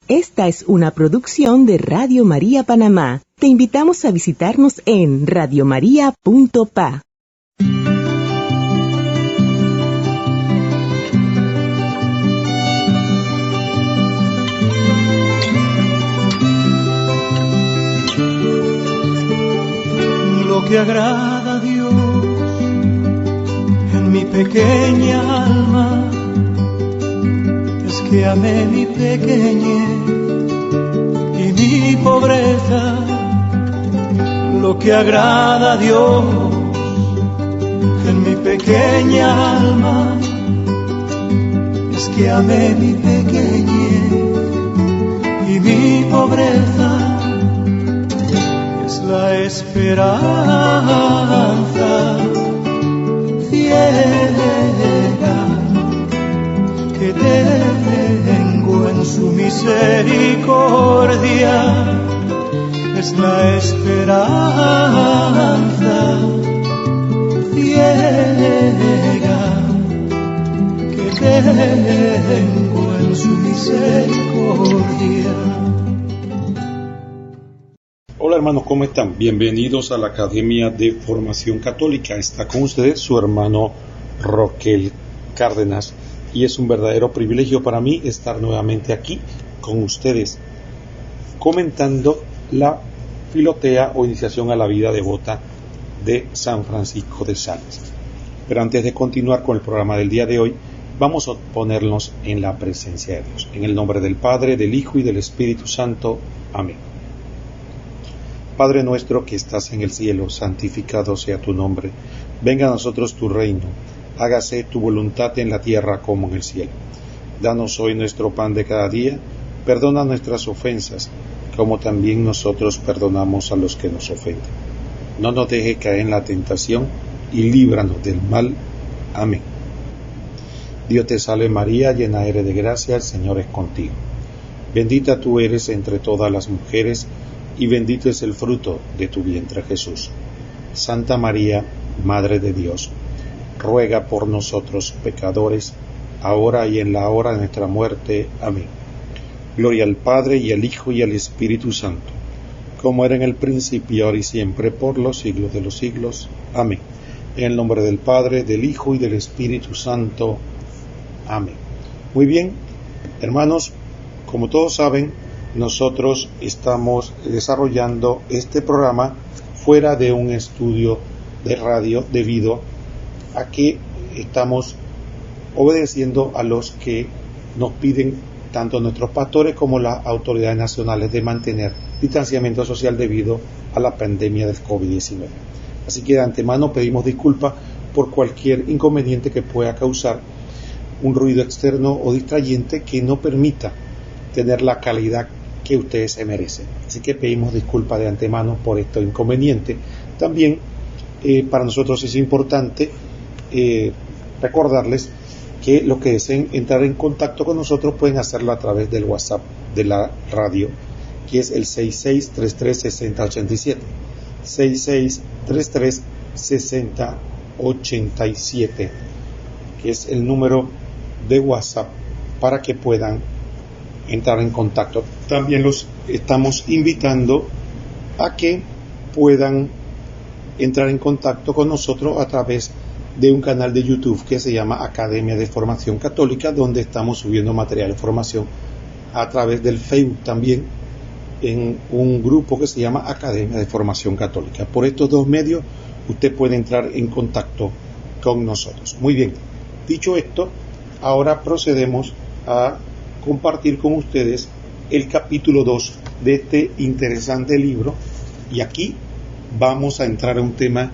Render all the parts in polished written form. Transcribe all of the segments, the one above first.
Esta es una producción de Radio María Panamá. Te invitamos a visitarnos en radiomaria.pa. Lo que agrada a Dios en mi pequeña alma es que amé mi pequeñez y mi pobreza. Lo que agrada a Dios en mi pequeña alma es que amé mi pequeñez y mi pobreza. Es la esperanza ciega que tengo en su misericordia. Es la esperanza ciega que tengo en su misericordia. Hola hermanos, ¿cómo están? Bienvenidos a la Academia de Formación Católica. Está con ustedes su hermano Roquel Cárdenas y es un verdadero privilegio para mí estar nuevamente aquí con ustedes comentando la Filotea o Iniciación a la Vida Devota de San Francisco de Sales. Pero antes de continuar con el programa del día de hoy, vamos a ponernos en la presencia de Dios. En el nombre del Padre, del Hijo y del Espíritu Santo. Amén. Padre nuestro que estás en el cielo, santificado sea tu nombre. Venga a nosotros tu reino. Hágase tu voluntad en la tierra como en el cielo. Danos hoy nuestro pan de cada día. Perdona nuestras ofensas, como también nosotros perdonamos a los que nos ofenden. No nos deje caer en la tentación y líbranos del mal. Amén. Dios te salve María, llena eres de gracia, el Señor es contigo. Bendita tú eres entre todas las mujeres, y bendito es el fruto de tu vientre Jesús. Santa María, Madre de Dios, ruega por nosotros pecadores, ahora y en la hora de nuestra muerte. Amén. Gloria al Padre, y al Hijo, y al Espíritu Santo, como era en el principio, ahora y siempre, por los siglos de los siglos. Amén. En el nombre del Padre, del Hijo y del Espíritu Santo. Amén. Muy bien, hermanos, como todos saben, nosotros estamos desarrollando este programa fuera de un estudio de radio debido a que estamos obedeciendo a los que nos piden tanto nuestros pastores como las autoridades nacionales de mantener distanciamiento social debido a la pandemia del COVID-19. Así que de antemano pedimos disculpas por cualquier inconveniente que pueda causar un ruido externo o distrayente que no permita tener la calidad que ustedes se merecen. Así que pedimos disculpas de antemano por estos inconvenientes. También para nosotros es importante recordarles que los que deseen entrar en contacto con nosotros pueden hacerlo a través del WhatsApp de la radio, que es el 66336087, 66336087, que es el número de WhatsApp para que puedan entrar en contacto. También los estamos invitando a que puedan entrar en contacto con nosotros a través de un canal de YouTube que se llama Academia de Formación Católica, donde estamos subiendo material de formación, a través del Facebook también, en un grupo que se llama Academia de Formación Católica. Por estos dos medios usted puede entrar en contacto con nosotros. Muy bien, dicho esto, ahora procedemos a compartir con ustedes el capítulo 2 de este interesante libro, y aquí vamos a entrar a un tema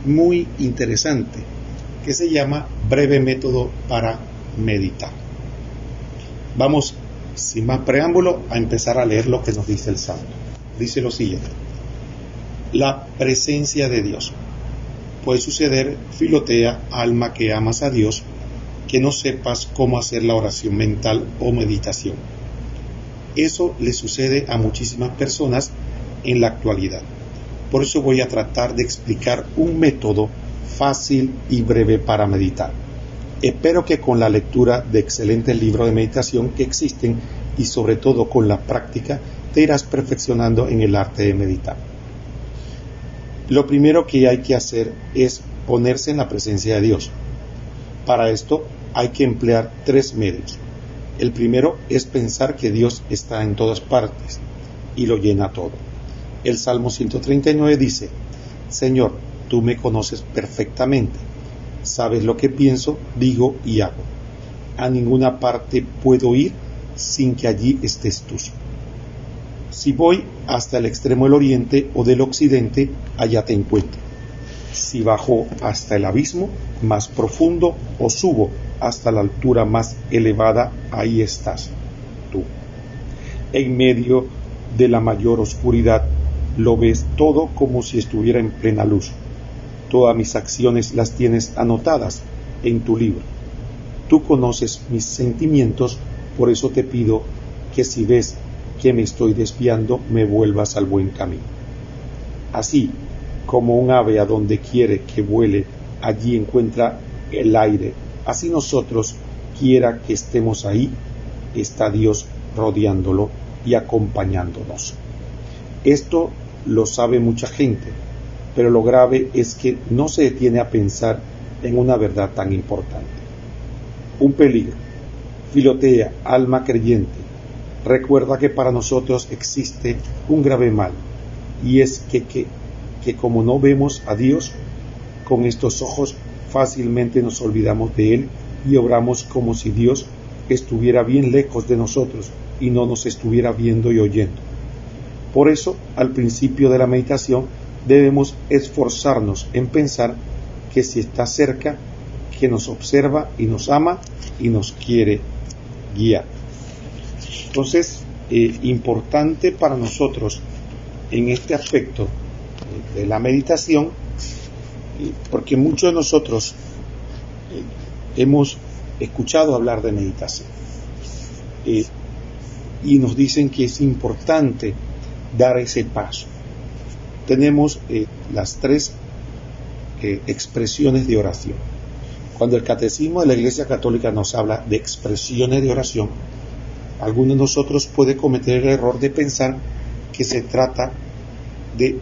muy interesante que se llama Breve Método para Meditar. Vamos, sin más preámbulo, a empezar a leer lo que nos dice el santo. Dice lo siguiente: la presencia de Dios. Puede suceder, Filotea, alma que amas a Dios, que no sepas cómo hacer la oración mental o meditación. Eso le sucede a muchísimas personas en la actualidad. Por eso voy a tratar de explicar un método fácil y breve para meditar. Espero que con la lectura de excelentes libros de meditación que existen y sobre todo con la práctica te irás perfeccionando en el arte de meditar. Lo primero que hay que hacer es ponerse en la presencia de Dios. Para esto hay que emplear 3 medios. El primero es pensar que Dios está en todas partes y lo llena todo. El Salmo 139 dice: Señor, tú me conoces perfectamente, sabes lo que pienso, digo y hago. A ninguna parte puedo ir sin que allí estés tú. Si voy hasta el extremo del oriente o del occidente, allá te encuentro. Si bajo hasta el abismo más profundo o subo hasta la altura más elevada, ahí estás tú. En medio de la mayor oscuridad, lo ves todo como si estuviera en plena luz. Todas mis acciones las tienes anotadas en tu libro. Tú conoces mis sentimientos, por eso te pido que si ves que me estoy desviando, me vuelvas al buen camino. Así como un ave a donde quiere que vuele, allí encuentra el aire, así nosotros, quiera que estemos ahí, está Dios rodeándolo y acompañándonos. Esto lo sabe mucha gente, pero lo grave es que no se detiene a pensar en una verdad tan importante. Un peligro. Filotea, alma creyente, recuerda que para nosotros existe un grave mal, y es que como no vemos a Dios con estos ojos, fácilmente nos olvidamos de Él y obramos como si Dios estuviera bien lejos de nosotros y no nos estuviera viendo y oyendo. Por eso, al principio de la meditación, debemos esforzarnos en pensar que si está cerca, que nos observa y nos ama y nos quiere guiar. Entonces, importante para nosotros en este aspecto de la meditación, porque muchos de nosotros hemos escuchado hablar de meditación y nos dicen que es importante dar ese paso. Tenemos las 3 expresiones de oración. Cuando el Catecismo de la Iglesia Católica nos habla de expresiones de oración, algunos de nosotros puede cometer el error de pensar que se trata de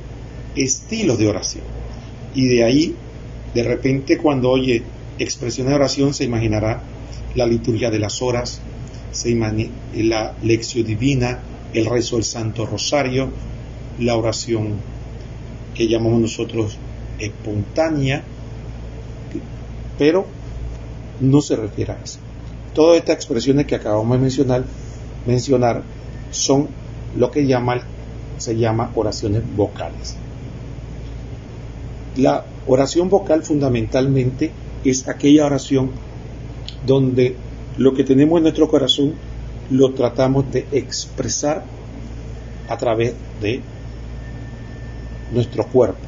estilos de oración. Y de ahí, de repente, cuando oye expresión de oración, se imaginará la liturgia de las horas, se imagina la lección divina, el rezo del Santo Rosario, la oración que llamamos nosotros espontánea, pero no se refiere a eso. Todas estas expresiones que acabamos de mencionar son lo que se llama oraciones vocales. La oración vocal fundamentalmente es aquella oración donde lo que tenemos en nuestro corazón lo tratamos de expresar a través de nuestro cuerpo,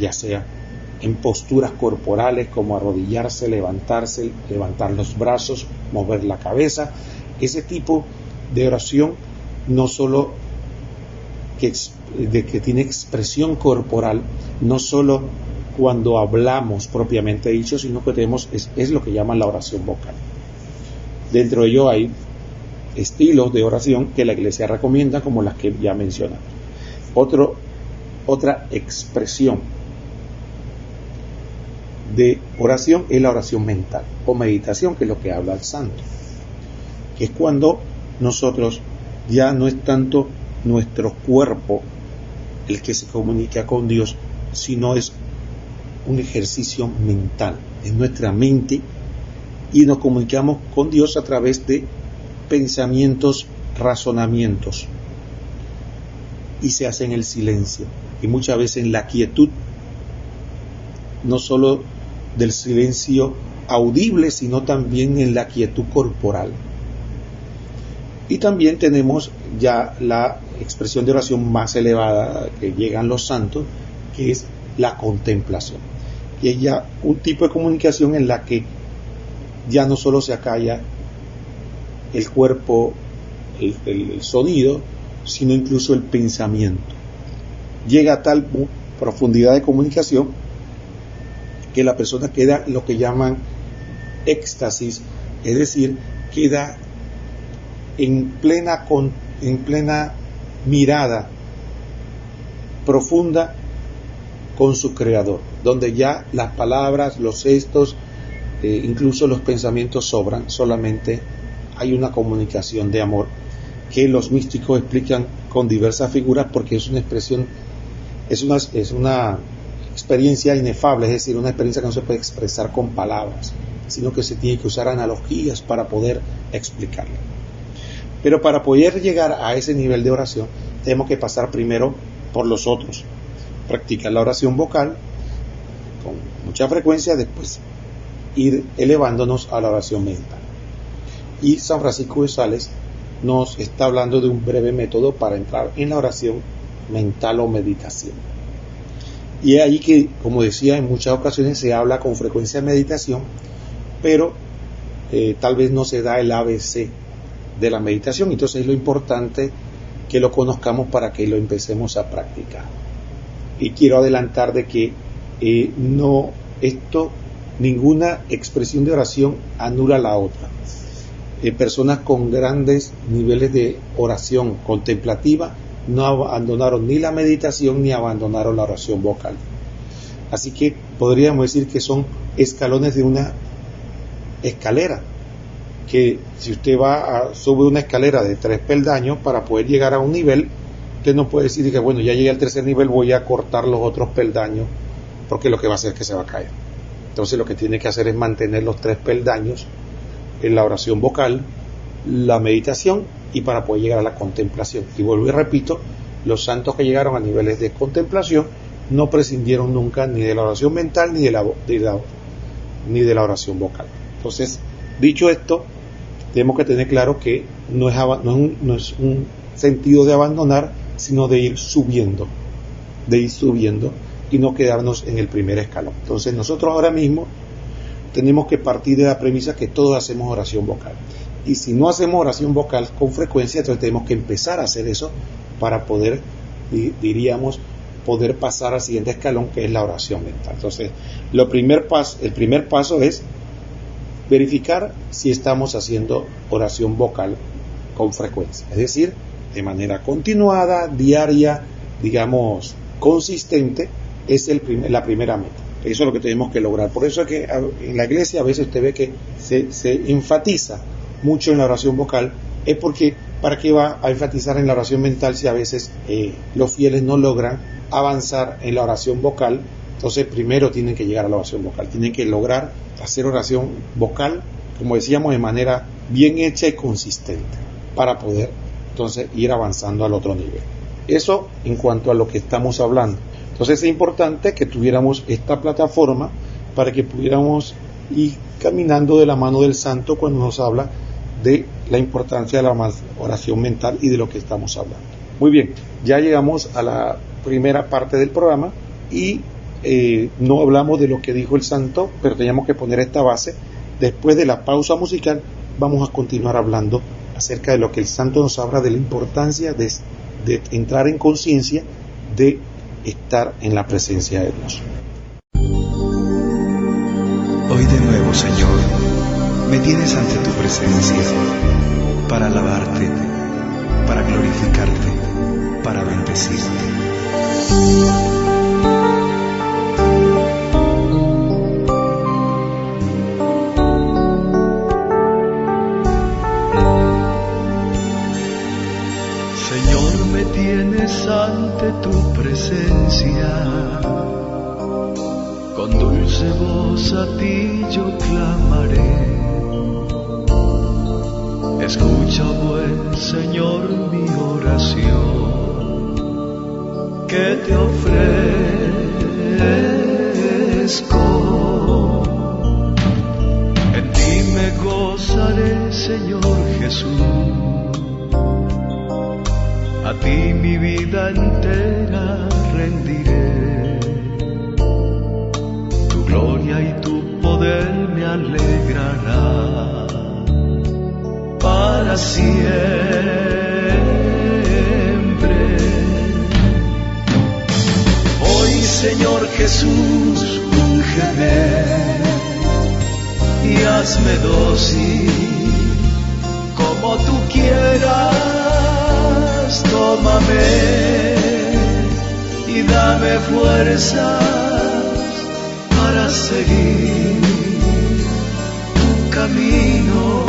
ya sea en posturas corporales como arrodillarse, levantarse, levantar los brazos, mover la cabeza. Ese tipo de oración no solo que tiene expresión corporal, no solo cuando hablamos propiamente dicho, sino que tenemos es lo que llaman la oración vocal. Dentro de ello hay estilos de oración que la Iglesia recomienda, como las que ya mencionamos. Otra expresión de oración es la oración mental o meditación, que es lo que habla el santo, que es cuando nosotros ya no es tanto nuestro cuerpo el que se comunica con Dios, sino es un ejercicio mental, es nuestra mente, y nos comunicamos con Dios a través de pensamientos, razonamientos, y se hace en el silencio, y muchas veces en la quietud, no solo del silencio audible, sino también en la quietud corporal. Y también tenemos ya la expresión de oración más elevada que llegan los santos, que es la contemplación, que es ya un tipo de comunicación en la que ya no solo se acalla el cuerpo, el sonido, sino incluso el pensamiento. Llega a tal profundidad de comunicación que la persona queda lo que llaman éxtasis, es decir, queda en plena mirada profunda con su Creador, donde ya las palabras, los gestos, incluso los pensamientos sobran, solamente hay una comunicación de amor que los místicos explican con diversas figuras, porque es una expresión, es una experiencia inefable, es decir, una experiencia que no se puede expresar con palabras, sino que se tiene que usar analogías para poder explicarla. Pero para poder llegar a ese nivel de oración, tenemos que pasar primero por los otros, practicar la oración vocal con mucha frecuencia, después ir elevándonos a la oración mental. Y San Francisco de Sales nos está hablando de un breve método para entrar en la oración mental o meditación. Y es ahí que, como decía, en muchas ocasiones se habla con frecuencia de meditación, pero tal vez no se da el ABC de la meditación. Entonces es lo importante que lo conozcamos para que lo empecemos a practicar. Y quiero adelantar de que ninguna expresión de oración anula la otra. Personas con grandes niveles de oración contemplativa no abandonaron ni la meditación ni abandonaron la oración vocal. Así que podríamos decir que son escalones de una escalera, que si usted sube una escalera de 3 peldaños para poder llegar a un nivel, usted no puede decir que bueno, ya llegué al 3er nivel, voy a cortar los otros peldaños, porque lo que va a hacer es que se va a caer. Entonces lo que tiene que hacer es mantener los 3 peldaños en la oración vocal, la meditación, y para poder llegar a la contemplación. Y vuelvo y repito, los santos que llegaron a niveles de contemplación no prescindieron nunca ni de la oración mental ni de la oración vocal. Entonces, dicho esto, tenemos que tener claro que no es un sentido de abandonar, sino de ir subiendo y no quedarnos en el primer escalón. Entonces nosotros ahora mismo tenemos que partir de la premisa que todos hacemos oración vocal. Y si no hacemos oración vocal con frecuencia, entonces tenemos que empezar a hacer eso para poder, poder pasar al siguiente escalón, que es la oración mental. Entonces, el primer paso es verificar si estamos haciendo oración vocal con frecuencia. Es decir, de manera continuada, diaria, consistente, es la primera meta. Eso es lo que tenemos que lograr. Por eso es que en la iglesia a veces usted ve que se enfatiza mucho en la oración vocal. Es porque, ¿para qué va a enfatizar en la oración mental si a veces los fieles no logran avanzar en la oración vocal? Entonces primero tienen que llegar a la oración vocal, tienen que lograr hacer oración vocal, como decíamos, de manera bien hecha y consistente, para poder entonces ir avanzando al otro nivel. Eso en cuanto a lo que estamos hablando. Entonces es importante que tuviéramos esta plataforma para que pudiéramos ir caminando de la mano del santo cuando nos habla de la importancia de la oración mental y de lo que estamos hablando. Muy bien, ya llegamos a la primera parte del programa y no hablamos de lo que dijo el santo, pero teníamos que poner esta base. Después de la pausa musical vamos a continuar hablando acerca de lo que el santo nos habla de la importancia de entrar en conciencia, de estar en la presencia de Dios. Hoy de nuevo, Señor, me tienes ante tu presencia para alabarte, para glorificarte, para bendecirte. Señor, me tienes ante tu presencia, con dulce voz a ti yo clamaré. Escucha, buen Señor, mi oración, que te ofrezco. En ti me gozaré, Señor Jesús, a ti mi vida entera rendiré. Tu gloria y tu poder me alegrará para siempre. Hoy, Señor Jesús, úngeme y hazme dócil como tú quieras, tómame y dame fuerzas para seguir tu camino.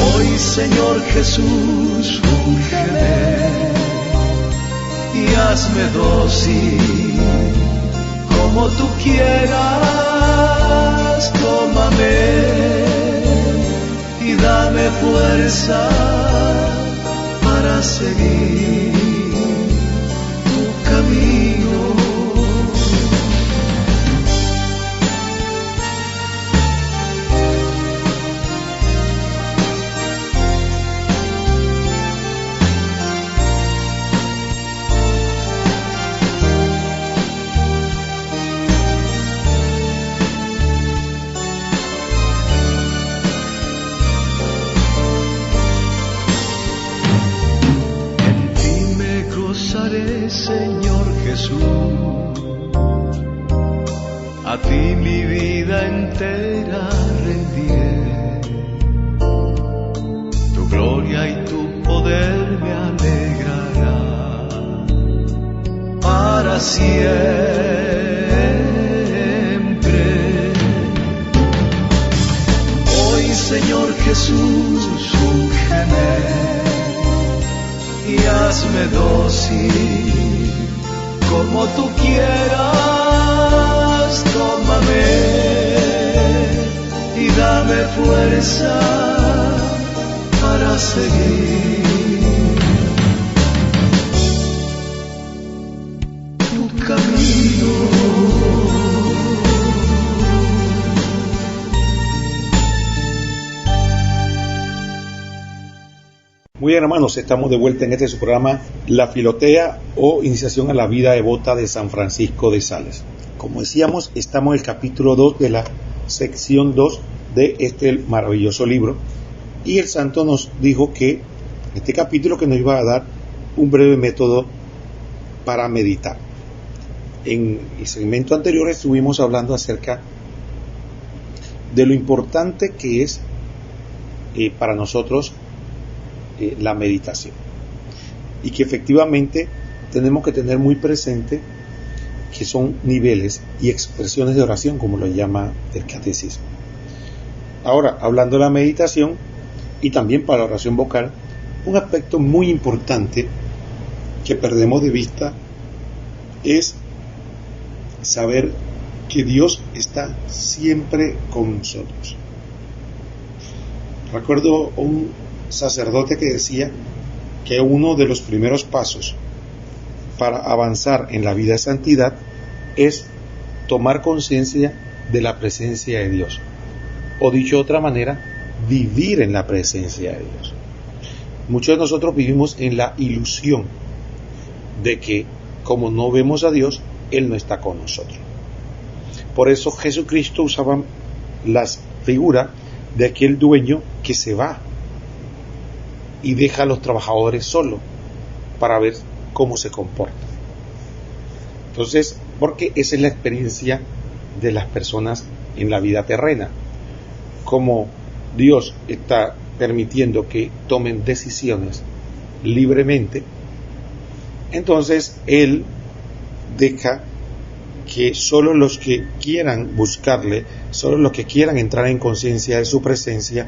Hoy, Señor Jesús, úngeme y hazme dócil como tú quieras, tómame y dame fuerza para seguir tu camino. Señor Jesús, a ti mi vida entera rendiré. Tu gloria y tu poder me alegrará para siempre. Hoy, Señor Jesús, úngeme y hazme dócil como tú quieras, tómame y dame fuerza para seguir tu camino. Muy bien, hermanos, estamos de vuelta en este su programa La Filotea o Iniciación a la Vida Devota de San Francisco de Sales. Como decíamos, estamos en el capítulo 2 de la sección 2 de este maravilloso libro, y el santo nos dijo que este capítulo que nos iba a dar un breve método para meditar. En el segmento anterior estuvimos hablando acerca de lo importante que es para nosotros la meditación, y que efectivamente tenemos que tener muy presente que son niveles y expresiones de oración, como lo llama el catecismo. Ahora, hablando de la meditación y también para la oración vocal, un aspecto muy importante que perdemos de vista es saber que Dios está siempre con nosotros. Recuerdo un sacerdote que decía que uno de los primeros pasos para avanzar en la vida de santidad es tomar conciencia de la presencia de Dios, o dicho de otra manera, vivir en la presencia de Dios. Muchos de nosotros vivimos en la ilusión de que como no vemos a Dios, Él no está con nosotros. Por eso Jesucristo usaba la figura de aquel dueño que se va y deja a los trabajadores solos para ver cómo se comporta. Entonces, porque esa es la experiencia de las personas en la vida terrena. Como Dios está permitiendo que tomen decisiones libremente, entonces Él deja que solo los que quieran buscarle, solo los que quieran entrar en conciencia de su presencia,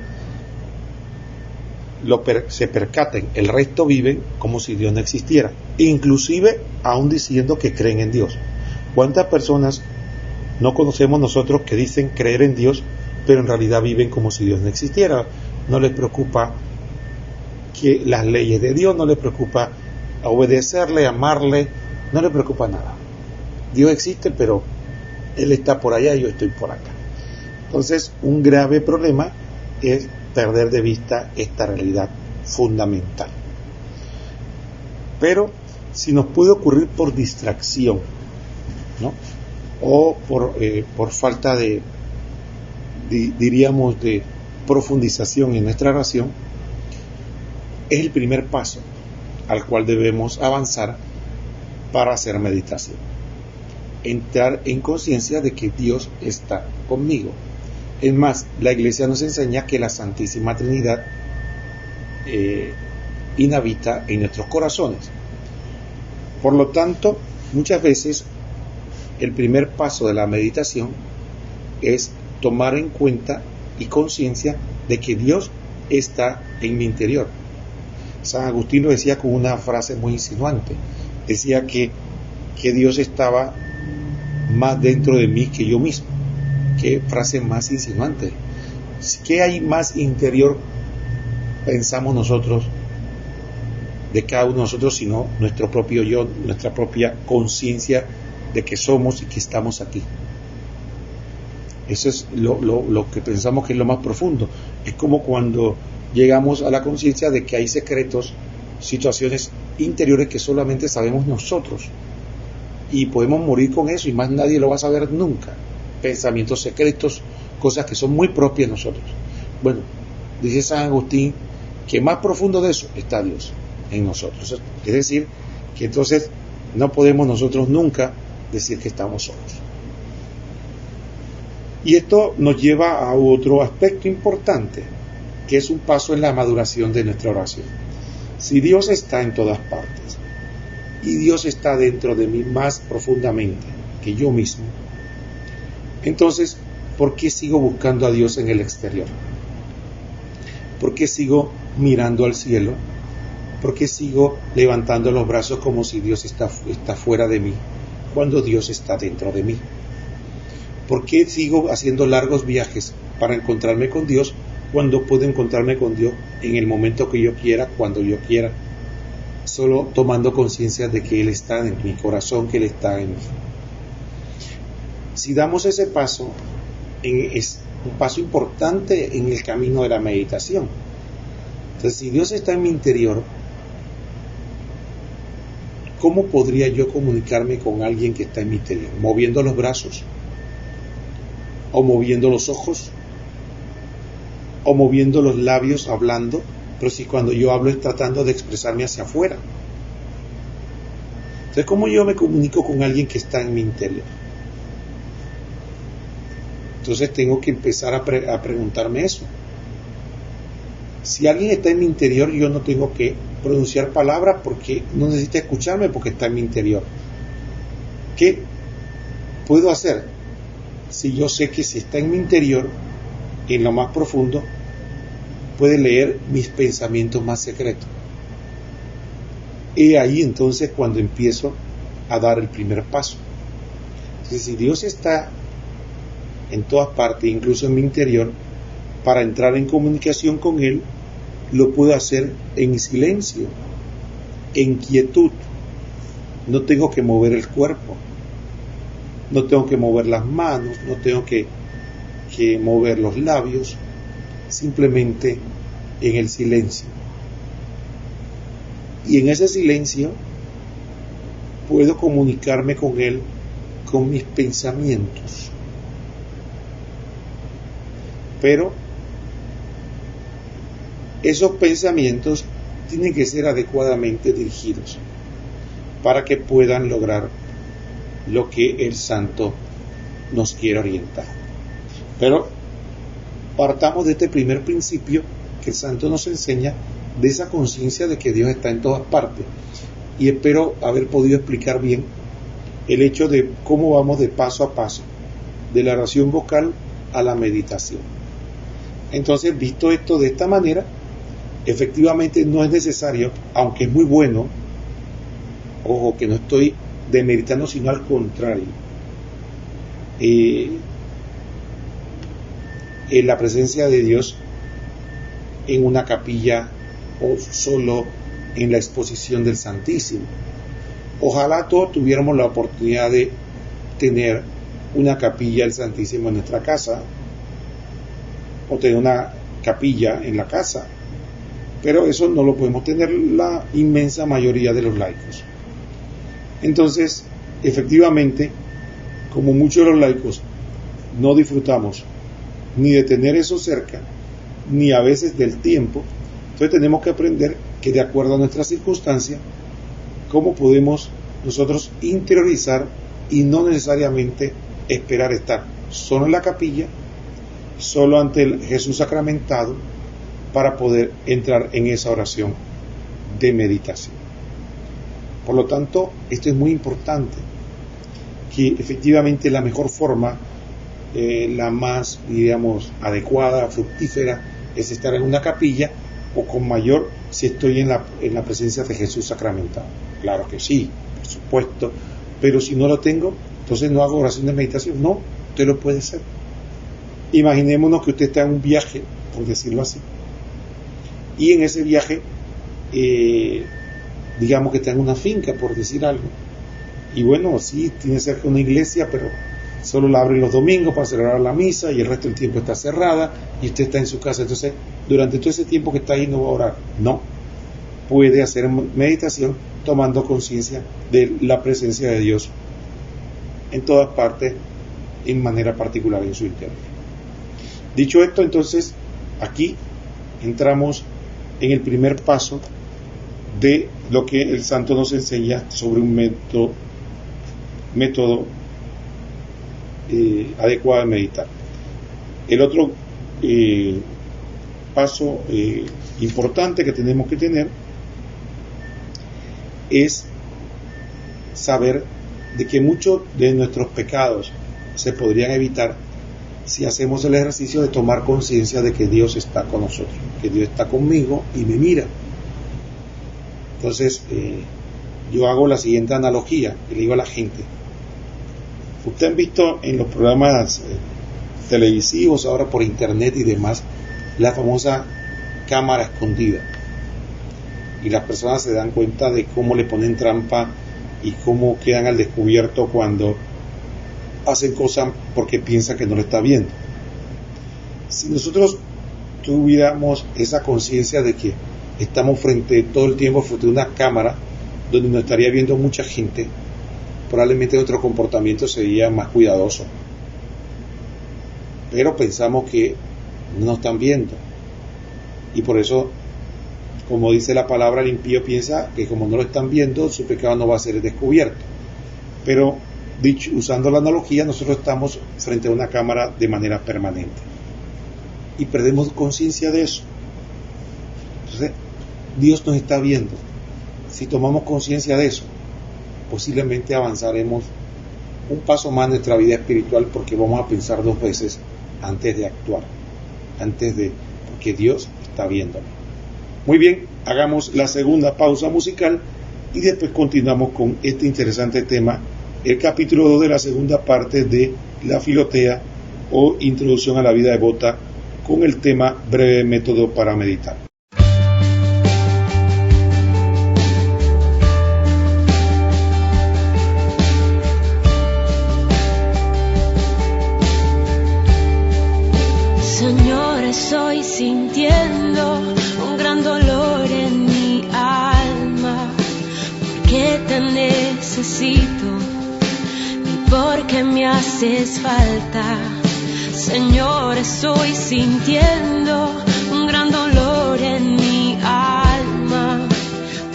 se percaten. El resto viven como si Dios no existiera, inclusive aún diciendo que creen en Dios. ¿Cuántas personas no conocemos nosotros que dicen creer en Dios, pero en realidad viven como si Dios no existiera? No les preocupa que las leyes de Dios, no les preocupa obedecerle, amarle, no les preocupa nada. Dios existe, pero Él está por allá y yo estoy por acá. Entonces, un grave problema es perder de vista esta realidad fundamental. Pero si nos puede ocurrir por distracción, ¿no? O por falta de profundización en nuestra oración, es el primer paso al cual debemos avanzar para hacer meditación. Entrar en conciencia de que Dios está conmigo. Es más, la Iglesia nos enseña que la Santísima Trinidad inhabita en nuestros corazones. Por lo tanto, muchas veces el primer paso de la meditación es tomar en cuenta y conciencia de que Dios está en mi interior. San Agustín lo decía con una frase muy insinuante. Decía que Dios estaba más dentro de mí que yo mismo. Qué frase más insinuante. ¿Qué hay más interior, pensamos nosotros, de cada uno de nosotros, sino nuestro propio yo, nuestra propia conciencia de que somos y que estamos aquí? Eso es lo que pensamos que es lo más profundo. Es como cuando llegamos a la conciencia de que hay secretos, situaciones interiores que solamente sabemos nosotros, y podemos morir con eso y más nadie lo va a saber nunca. Pensamientos secretos, cosas que son muy propias de nosotros. Bueno, dice San Agustín que más profundo de eso está Dios en nosotros. Es decir, que entonces no podemos nosotros nunca decir que estamos solos. Y esto nos lleva a otro aspecto importante, que es un paso en la maduración de nuestra oración. Si Dios está en todas partes y Dios está dentro de mí más profundamente que yo mismo, entonces, ¿por qué sigo buscando a Dios en el exterior? ¿Por qué sigo mirando al cielo? ¿Por qué sigo levantando los brazos como si Dios está fuera de mí, cuando Dios está dentro de mí? ¿Por qué sigo haciendo largos viajes para encontrarme con Dios, cuando puedo encontrarme con Dios en el momento que yo quiera, cuando yo quiera, solo tomando conciencia de que Él está en mi corazón, que Él está en mí? Si damos ese paso, es un paso importante en el camino de la meditación. Entonces, si Dios está en mi interior, ¿cómo podría yo comunicarme con alguien que está en mi interior? ¿Moviendo los brazos? ¿O moviendo los ojos? ¿O moviendo los labios hablando? Pero si cuando yo hablo es tratando de expresarme hacia afuera. Entonces, ¿cómo yo me comunico con alguien que está en mi interior? Entonces tengo que empezar a preguntarme eso. Si alguien está en mi interior, yo no tengo que pronunciar palabras porque no necesita escucharme porque está en mi interior. ¿Qué puedo hacer? Si yo sé que si está en mi interior, en lo más profundo, puede leer mis pensamientos más secretos. Y ahí entonces cuando empiezo a dar el primer paso. Entonces, si Dios está en todas partes, incluso en mi interior, para entrar en comunicación con Él, lo puedo hacer en silencio, en quietud. No tengo que mover el cuerpo, no tengo que mover las manos, no tengo que mover los labios, simplemente en el silencio. Y en ese silencio puedo comunicarme con Él con mis pensamientos. Pero esos pensamientos tienen que ser adecuadamente dirigidos para que puedan lograr lo que el santo nos quiere orientar. Pero partamos de este primer principio que el santo nos enseña, de esa conciencia de que Dios está en todas partes. Y espero haber podido explicar bien el hecho de cómo vamos de paso a paso, de la oración vocal a la meditación. Entonces, visto esto de esta manera, efectivamente no es necesario, aunque es muy bueno, ojo que no estoy demeritando, sino al contrario, en la presencia de Dios en una capilla o solo en la exposición del Santísimo. Ojalá todos tuviéramos la oportunidad de tener una capilla del Santísimo en nuestra casa, o tener una capilla en la casa, pero eso no lo podemos tener la inmensa mayoría de los laicos. Entonces, efectivamente, como muchos de los laicos no disfrutamos ni de tener eso cerca, ni a veces del tiempo, entonces tenemos que aprender que de acuerdo a nuestras circunstancias, cómo podemos nosotros interiorizar y no necesariamente esperar estar solo en la capilla, solo ante el Jesús sacramentado, para poder entrar en esa oración de meditación. Por lo tanto, esto es muy importante, que efectivamente la mejor forma, la más, digamos, adecuada, fructífera, es estar en una capilla, o con mayor si estoy en la presencia de Jesús sacramentado. Claro que sí, por supuesto, pero si no lo tengo, entonces no hago oración de meditación. No, usted lo puede hacer. Imaginémonos que usted está en un viaje, por decirlo así, y en ese viaje, digamos que está en una finca, por decir algo, y bueno, sí, tiene cerca una iglesia, pero solo la abren los domingos para celebrar la misa y el resto del tiempo está cerrada y usted está en su casa. Entonces, durante todo ese tiempo que está ahí no va a orar. No, puede hacer meditación tomando conciencia de la presencia de Dios en todas partes, en manera particular en su interior. Dicho esto, entonces, aquí entramos en el primer paso de lo que el santo nos enseña sobre un método adecuado de meditar. El otro paso importante que tenemos que tener es saber de que muchos de nuestros pecados se podrían evitar si hacemos el ejercicio de tomar conciencia de que Dios está con nosotros, que Dios está conmigo y me mira. Entonces, yo hago la siguiente analogía, y le digo a la gente: ustedes han visto en los programas televisivos, ahora por internet y demás, la famosa cámara escondida, y las personas se dan cuenta de cómo le ponen trampa y cómo quedan al descubierto cuando hacen cosas porque piensan que no lo está viendo. Si nosotros tuviéramos esa conciencia de que estamos todo el tiempo frente a una cámara donde nos estaría viendo mucha gente, probablemente nuestro comportamiento sería más cuidadoso. Pero pensamos que no nos están viendo, y por eso, como dice la palabra, el impío piensa que como no lo están viendo, su pecado no va a ser descubierto. Pero usando la analogía, nosotros estamos frente a una cámara de manera permanente y perdemos conciencia de eso. Entonces, Dios nos está viendo. Si tomamos conciencia de eso, posiblemente avanzaremos un paso más en nuestra vida espiritual, porque vamos a pensar dos veces antes de actuar, porque Dios está viéndonos. Muy bien, hagamos la segunda pausa musical y después continuamos con este interesante tema, el capítulo 2 de la segunda parte de la Filotea, o Introducción a la vida devota, con el tema Breve método para meditar. Señor, estoy sintiendo un gran dolor en mi alma, porque te necesito y porque me haces falta. Señor, estoy sintiendo un gran dolor en mi alma,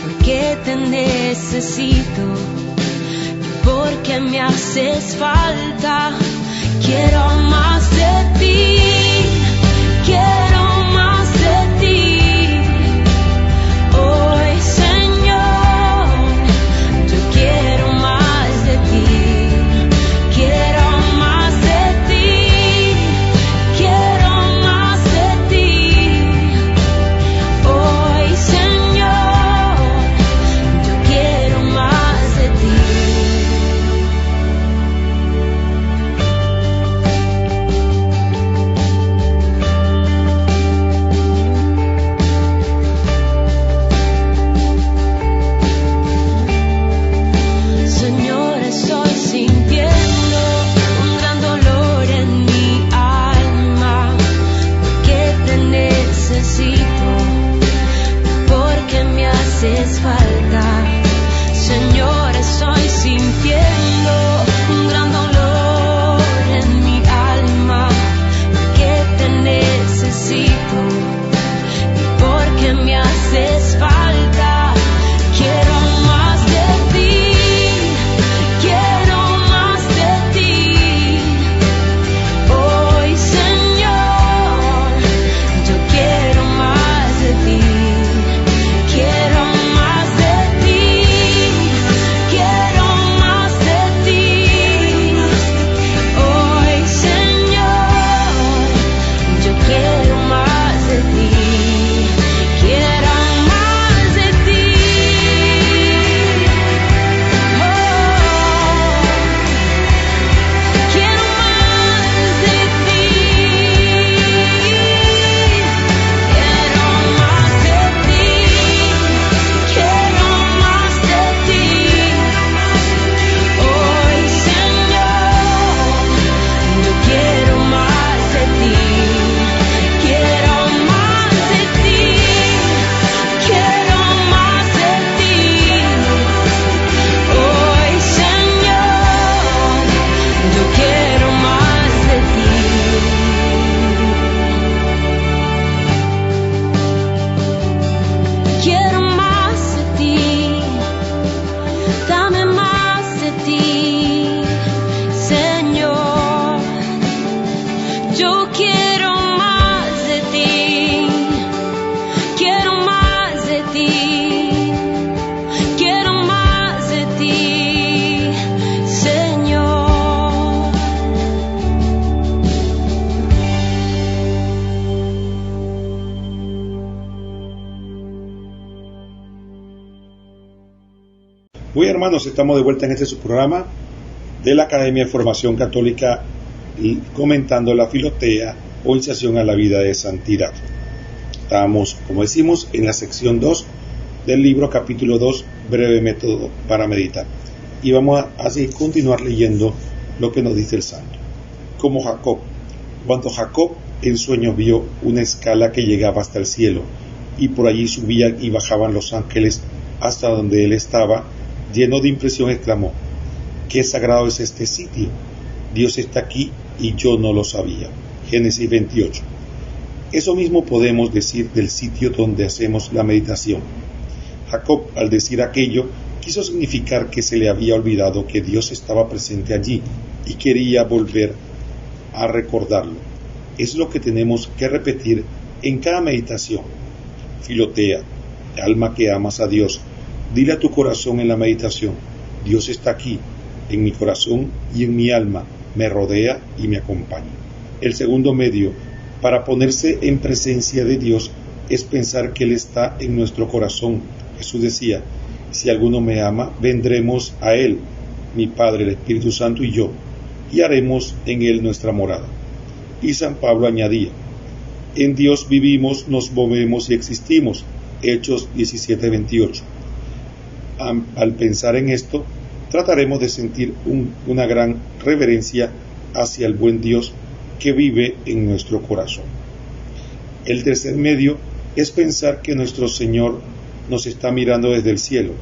porque te necesito y porque me haces falta. Quiero más de ti, quiero más de ti. Hoy, Señor, yo quiero más de ti, quiero más de ti, quiero más de ti. Hoy, Señor, yo quiero más de ti. quiero más de ti, Señor. Muy hermanos, estamos de vuelta en este su programa de la Academia de Formación Católica y comentando la Filotea o iniciación a la vida de santidad. Estábamos, como decimos, en la sección 2 del libro, capítulo 2, breve método para meditar. Y vamos a así continuar leyendo lo que nos dice el santo. Como Jacob, cuando Jacob en sueños vio una escala que llegaba hasta el cielo, y por allí subían y bajaban los ángeles hasta donde él estaba, lleno de impresión exclamó: ¡qué sagrado es este sitio! Dios está aquí y yo no lo sabía. Génesis 28. Eso mismo podemos decir del sitio donde hacemos la meditación. Jacob, al decir aquello, quiso significar que se le había olvidado que Dios estaba presente allí y quería volver a recordarlo. Es lo que tenemos que repetir en cada meditación. Filotea, alma que amas a Dios, dile a tu corazón en la meditación: Dios está aquí, en mi corazón y en mi alma, me rodea y me acompaña. El segundo medio para ponerse en presencia de Dios es pensar que Él está en nuestro corazón. Jesús decía: si alguno me ama, vendremos a Él, mi Padre, el Espíritu Santo y yo, y haremos en Él nuestra morada. Y San Pablo añadía: en Dios vivimos, nos movemos y existimos. Hechos 17:28. Al pensar en esto, trataremos de sentir una gran reverencia hacia el buen Dios que vive en nuestro corazón. El tercer medio es pensar que nuestro Señor nos está mirando desde el cielo.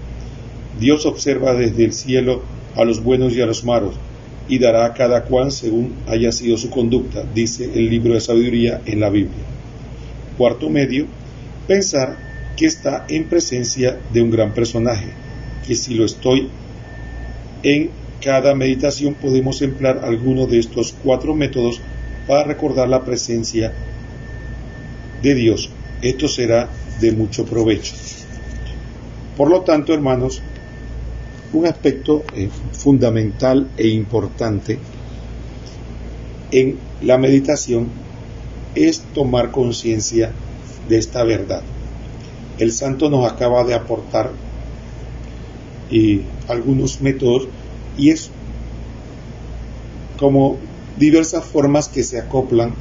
Dios observa desde el cielo a los buenos y a los malos, y dará a cada cual según haya sido su conducta, dice el libro de sabiduría en la Biblia. Cuarto medio, pensar que está en presencia de un gran personaje, que si lo estoy, en cada meditación podemos emplear alguno de estos 4 métodos para recordar la presencia de Dios. Esto será de mucho provecho. Por lo tanto, hermanos, un aspecto fundamental e importante en la meditación es tomar conciencia de esta verdad. El santo nos acaba de aportar algunos métodos, y es como diversas formas que se acoplan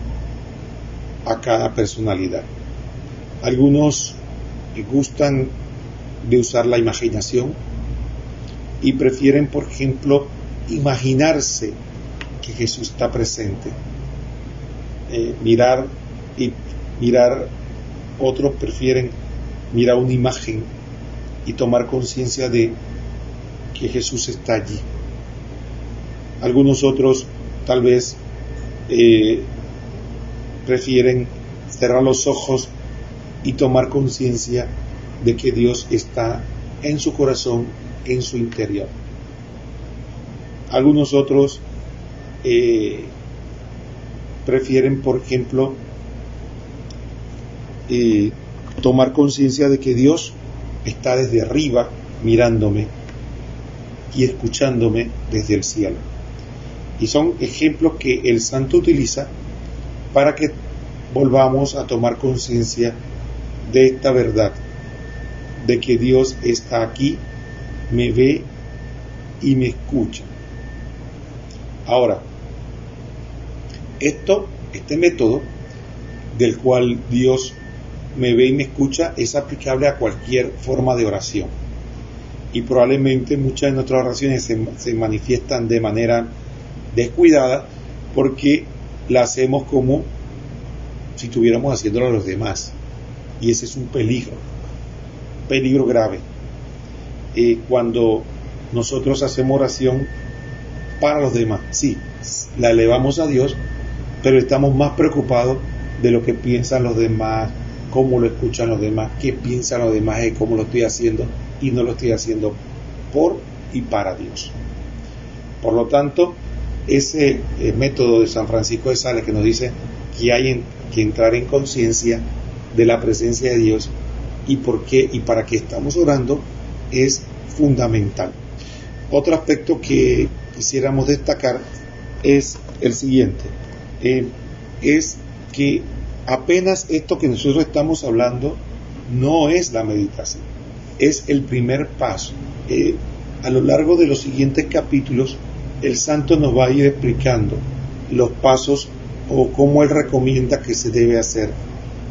a cada personalidad. Algunos gustan de usar la imaginación y prefieren, por ejemplo, imaginarse que Jesús está presente. Otros prefieren mirar una imagen y tomar conciencia de que Jesús está allí. Algunos otros tal vez prefieren cerrar los ojos y tomar conciencia de que Dios está en su corazón, en su interior. Algunos otros prefieren, por ejemplo, tomar conciencia de que Dios está desde arriba mirándome y escuchándome desde el cielo. Y son ejemplos que el santo utiliza para que volvamos a tomar conciencia de esta verdad, de que Dios está aquí, me ve y me escucha. Ahora, este método del cual Dios me ve y me escucha es aplicable a cualquier forma de oración, y probablemente muchas de nuestras oraciones se manifiestan de manera descuidada porque la hacemos como si estuviéramos haciéndolo a los demás, y ese es un peligro grave. Cuando nosotros hacemos oración para los demás, sí, la elevamos a Dios, pero estamos más preocupados de lo que piensan los demás, cómo lo escuchan los demás, qué piensan los demás y cómo lo estoy haciendo, y no lo estoy haciendo por y para Dios. Por lo tanto, ese método de San Francisco de Sales que nos dice que hay que entrar en conciencia de la presencia de Dios y por qué y para qué estamos orando es fundamental. Otro aspecto que quisiéramos destacar es el siguiente, es que apenas esto que nosotros estamos hablando no es la meditación, es el primer paso. A lo largo de los siguientes capítulos, el santo nos va a ir explicando los pasos o cómo él recomienda que se debe hacer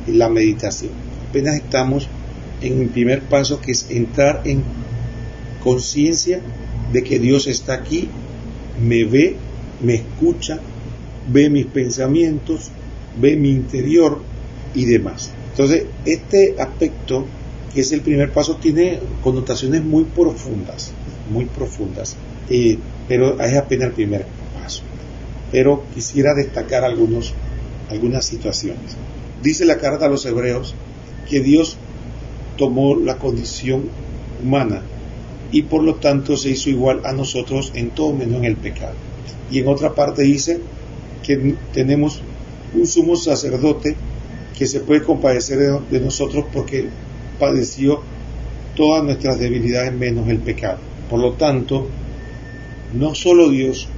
la meditación. Apenas estamos en el primer paso, que es entrar en conciencia de que Dios está aquí, me ve, me escucha, ve mis pensamientos, ve mi interior y demás. Entonces, este aspecto, que es el primer paso, tiene connotaciones muy profundas, pero es apenas el primer paso. Pero quisiera destacar algunas situaciones. Dice la carta a los Hebreos que Dios tomó la condición humana y por lo tanto se hizo igual a nosotros en todo menos en el pecado. Y en otra parte dice que tenemos un sumo sacerdote que se puede compadecer de nosotros porque padeció todas nuestras debilidades menos el pecado. Por lo tanto, no solo Dios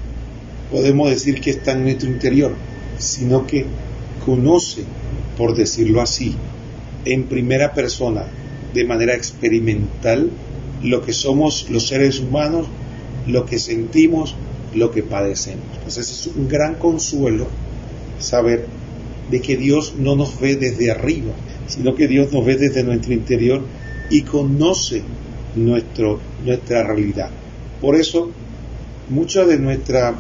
podemos decir que está en nuestro interior, sino que conoce, por decirlo así, en primera persona, de manera experimental, lo que somos los seres humanos, lo que sentimos, lo que padecemos. Entonces es un gran consuelo saber de que Dios no nos ve desde arriba, sino que Dios nos ve desde nuestro interior y conoce nuestra realidad. Por eso, muchas de nuestras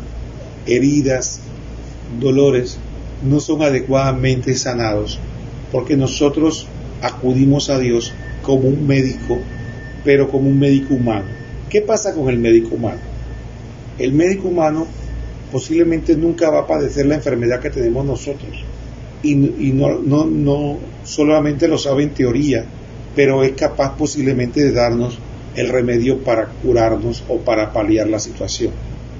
heridas, dolores, no son adecuadamente sanados, porque nosotros acudimos a Dios como un médico, pero como un médico humano. ¿Qué pasa con el médico humano? El médico humano posiblemente nunca va a padecer la enfermedad que tenemos nosotros, y no solamente lo sabe en teoría, pero es capaz posiblemente de darnos el remedio para curarnos o para paliar la situación.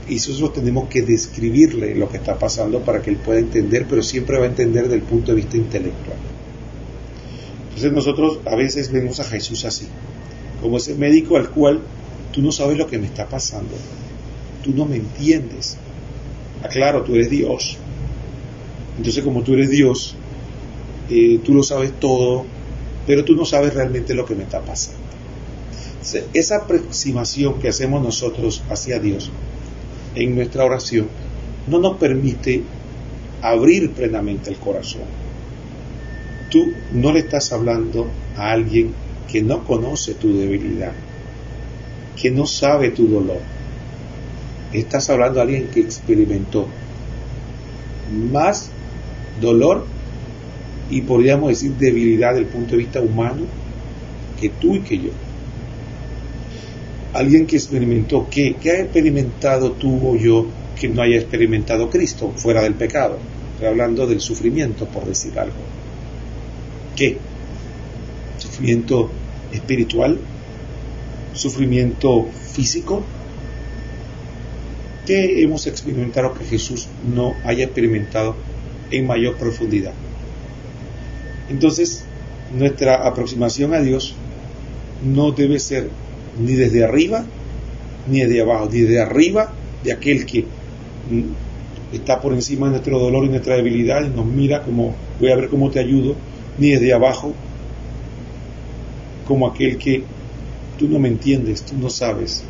Y nosotros tenemos que describirle lo que está pasando para que él pueda entender, pero siempre va a entender desde el punto de vista intelectual. Entonces nosotros a veces vemos a Jesús así, como ese médico al cual tú no sabes lo que me está pasando, tú no me entiendes. Claro, tú eres Dios. Entonces, como tú eres Dios, tú lo sabes todo, pero tú no sabes realmente lo que me está pasando. Entonces, esa aproximación que hacemos nosotros hacia Dios en nuestra oración no nos permite abrir plenamente el corazón. Tú no le estás hablando a alguien que no conoce tu debilidad, que no sabe tu dolor. Estás hablando a alguien que experimentó más dolor y podríamos decir debilidad desde el punto de vista humano que tú y que yo. Alguien que experimentó, ¿qué ha experimentado tú o yo que no haya experimentado Cristo fuera del pecado? Estoy hablando del sufrimiento, por decir algo. ¿Qué? ¿Sufrimiento espiritual? ¿Sufrimiento físico? ¿Qué hemos experimentado que Jesús no haya experimentado en mayor profundidad? Entonces, nuestra aproximación a Dios no debe ser ni desde arriba ni desde abajo, ni desde arriba de aquel que está por encima de nuestro dolor y nuestra debilidad y nos mira como voy a ver cómo te ayudo, ni desde abajo como aquel que tú no me entiendes, tú no sabes.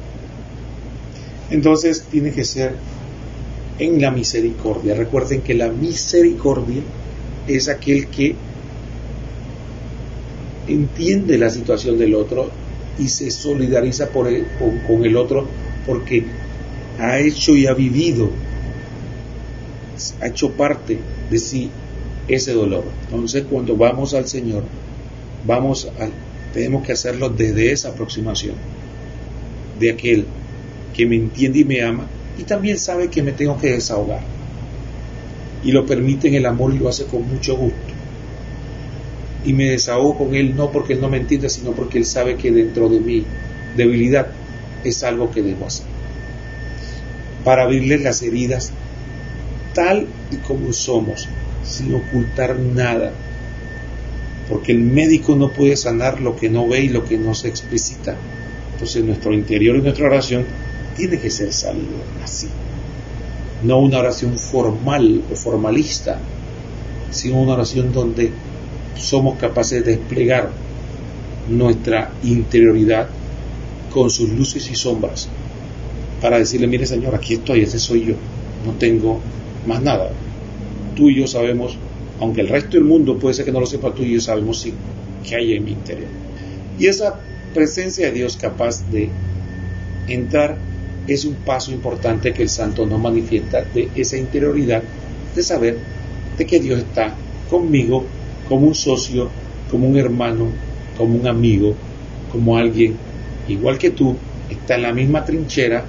Entonces tiene que ser en la misericordia. Recuerden que la misericordia es aquel que entiende la situación del otro y se solidariza con el otro porque ha hecho y ha vivido, ha hecho parte de sí ese dolor. Entonces cuando vamos al Señor, tenemos que hacerlo desde esa aproximación de aquel que me entiende y me ama y también sabe que me tengo que desahogar y lo permite en el amor y lo hace con mucho gusto. Y me desahogo con él no porque él no me entienda, sino porque él sabe que dentro de mi debilidad es algo que debo hacer para abrirle las heridas tal y como somos, sin ocultar nada, porque el médico no puede sanar lo que no ve y lo que no se explicita. Entonces nuestro interior y nuestra oración tiene que ser salido así, no una oración formal o formalista, sino una oración donde somos capaces de desplegar nuestra interioridad con sus luces y sombras para decirle: mire Señor, aquí estoy, ese soy yo, no tengo más nada. Tú y yo sabemos, aunque el resto del mundo puede ser que no lo sepa, tú y yo sabemos sí que hay en mi interior. Y esa presencia de Dios capaz de entrar es un paso importante que el santo nos manifiesta, de esa interioridad, de saber de que Dios está conmigo como un socio, como un hermano, como un amigo, como alguien igual que tú, está en la misma trinchera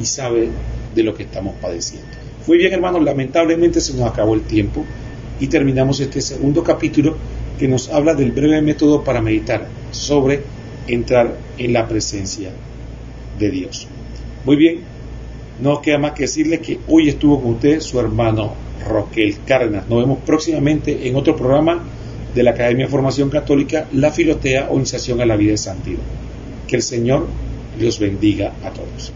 y sabe de lo que estamos padeciendo. Muy bien, hermanos, lamentablemente se nos acabó el tiempo y terminamos este segundo capítulo que nos habla del breve método para meditar sobre entrar en la presencia de Dios. Muy bien, no queda más que decirle que hoy estuvo con usted su hermano Roquel Cárdenas. Nos vemos próximamente en otro programa de la Academia de Formación Católica, La Filotea o Iniciación a la Vida de Santidad. Que el Señor los bendiga a todos.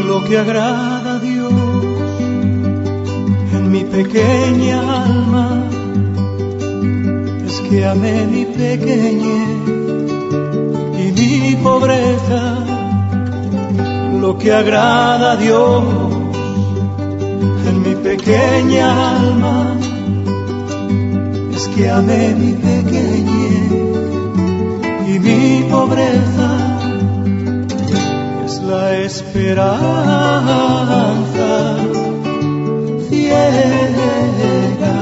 Lo que agrada a Dios en mi pequeña alma es que amé mi pequeñez y mi pobreza. Lo que agrada a Dios en mi pequeña alma es que amé mi pequeñez y mi pobreza. Es la esperanza ciega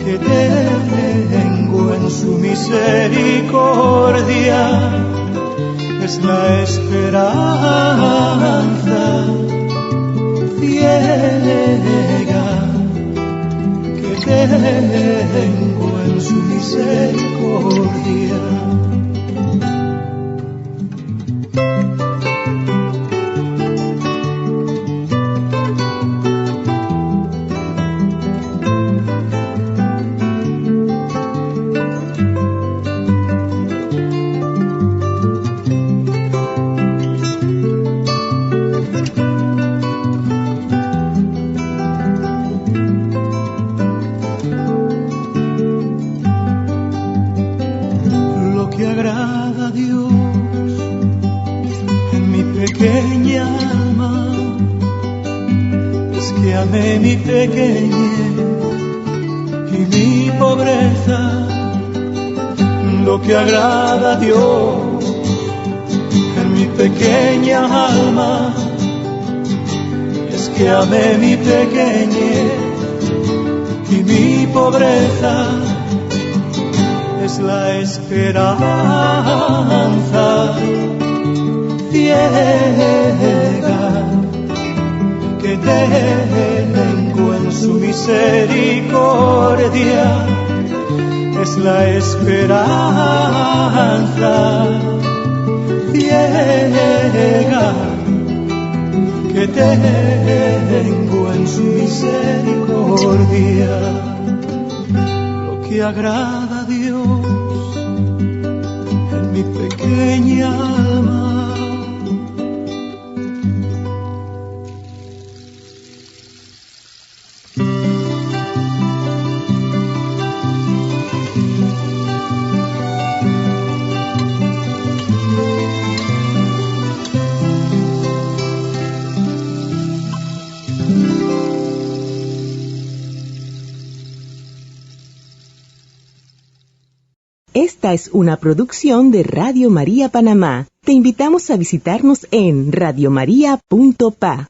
que tengo en su misericordia. Es la esperanza ciega que tengo en su misericordia. Mi pequeñez y mi pobreza. Lo que agrada a Dios en mi pequeña alma es que amé mi pequeñez y mi pobreza. Es la esperanza ciega que tengo en su misericordia. Es la esperanza ciega que tengo en su misericordia. Lo que agrada a Dios en mi pequeña alma. Esta es una producción de Radio María Panamá. Te invitamos a visitarnos en radiomaria.pa.